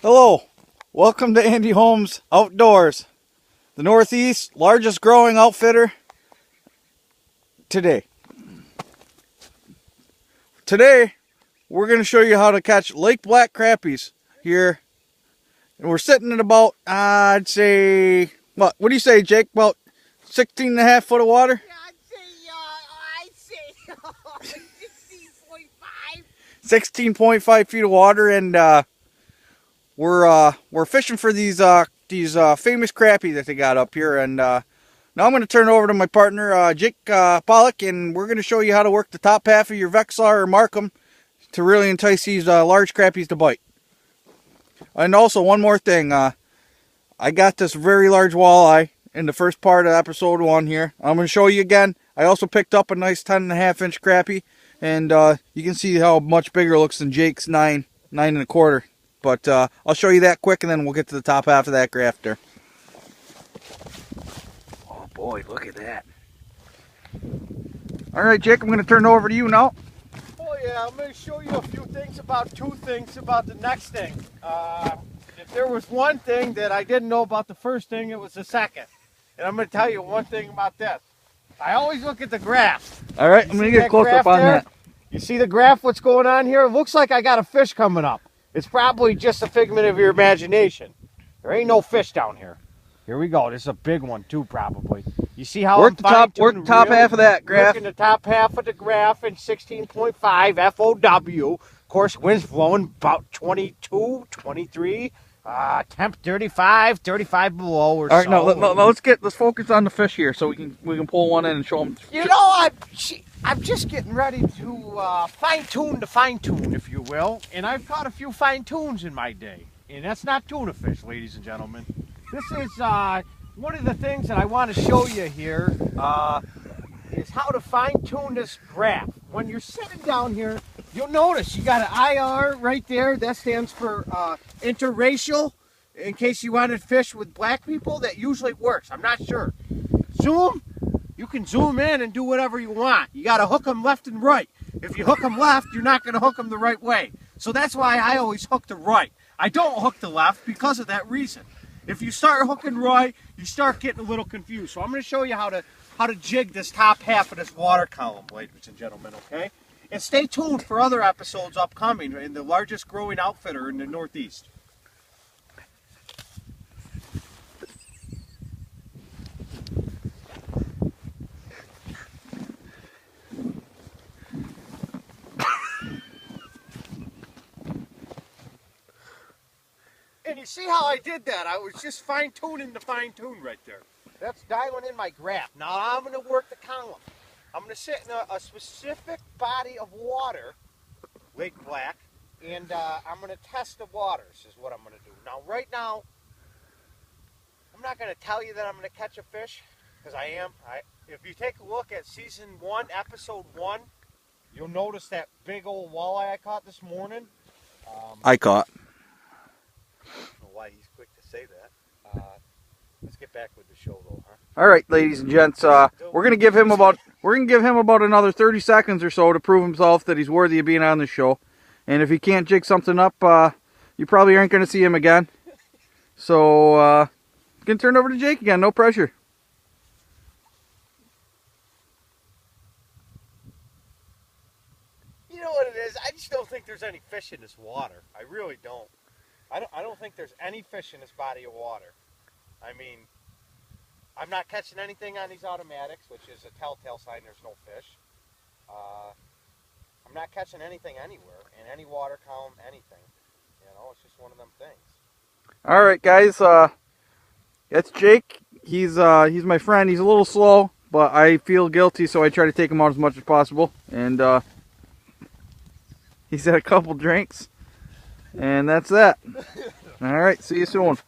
Hello, welcome to Andy Holmes Outdoors, the Northeast largest growing outfitter today. Today, we're going to show you how to catch Lake Black crappies here. And we're sitting at about, I'd say, what do you say, Jake? About 16.5 foot of water? Yeah, I'd say 16.5. 16.5 feet of water, and we're fishing for these famous crappie that they got up here. And now I'm going to turn it over to my partner, Jake Pollock, and we're going to show you how to work the top half of your Vexar or Markham to really entice these large crappies to bite. And also, one more thing, I got this very large walleye in the first part of episode 1 here. I'm going to show you again. I also picked up a nice 10.5-inch crappie, and you can see how much bigger it looks than Jake's 9.25. But I'll show you that quick, and then we'll get to the top half of that graft there. Oh boy, look at that. All right, Jake, I'm going to turn it over to you now. Oh yeah, I'm going to show you a few things about the next thing. If there was one thing that I didn't know about the first thing, it was the second. And I'm going to tell you one thing about this. I always look at the graph. All right, I'm going to get close up on that. You see the graph, what's going on here? It looks like I got a fish coming up. It's probably just a figment of your imagination. There ain't no fish down here. Here we go. This is a big one too, probably. You see how work the top half of that graph. Working the top half of the graph in 16.5 FOW. Of course, wind's blowing about 22, 23. Temp 35 below or so. All right, no, let's focus on the fish here, so we can pull one in and show them. You know, I'm just getting ready to fine-tune the fine-tune, if you will. And I've caught a few fine-tunes in my day. And that's not tuna fish, ladies and gentlemen. This is one of the things that I want to show you here is how to fine-tune this graph. When you're sitting down here, you'll notice you got an IR right there. That stands for interracial. In case you wanted fish with black people, that usually works. I'm not sure. Zoom. You can zoom in and do whatever you want. You got to hook them left and right. If you hook them left, you're not going to hook them the right way. So that's why I always hook the right. I don't hook the left because of that reason. If you start hooking right, you start getting a little confused. So I'm going to show you how to jig this top half of this water column, ladies and gentlemen, okay? And stay tuned for other episodes upcoming in the largest growing outfitter in the Northeast. And you see how I did that? I was just fine-tuning the fine-tune right there. That's dialing in my graph. Now I'm going to work the column. I'm going to sit in a specific body of water, Lake Black, and I'm going to test the waters is what I'm going to do. Now, right now, I'm not going to tell you that I'm going to catch a fish, because I am. If you take a look at Season 1, Episode 1, you'll notice that big old walleye I caught this morning. I caught. I don't know why he's quick to say that. Let's get back with the show, though, huh? All right, ladies and gents, we're gonna give him about another 30 seconds or so to prove himself that he's worthy of being on the show. And if he can't jig something up, you probably aren't gonna see him again. So gonna turn it over to Jake again. No pressure. You know what it is? I just don't think there's any fish in this water. I really don't. I don't think there's any fish in this body of water. I mean, I'm not catching anything on these automatics, which is a telltale sign there's no fish. I'm not catching anything anywhere, in any water column, anything. You know, it's just one of them things. All right, guys, that's Jake. He's my friend. He's a little slow, but I feel guilty, so I try to take him out as much as possible. And he's had a couple drinks, and that's that. All right, see you soon.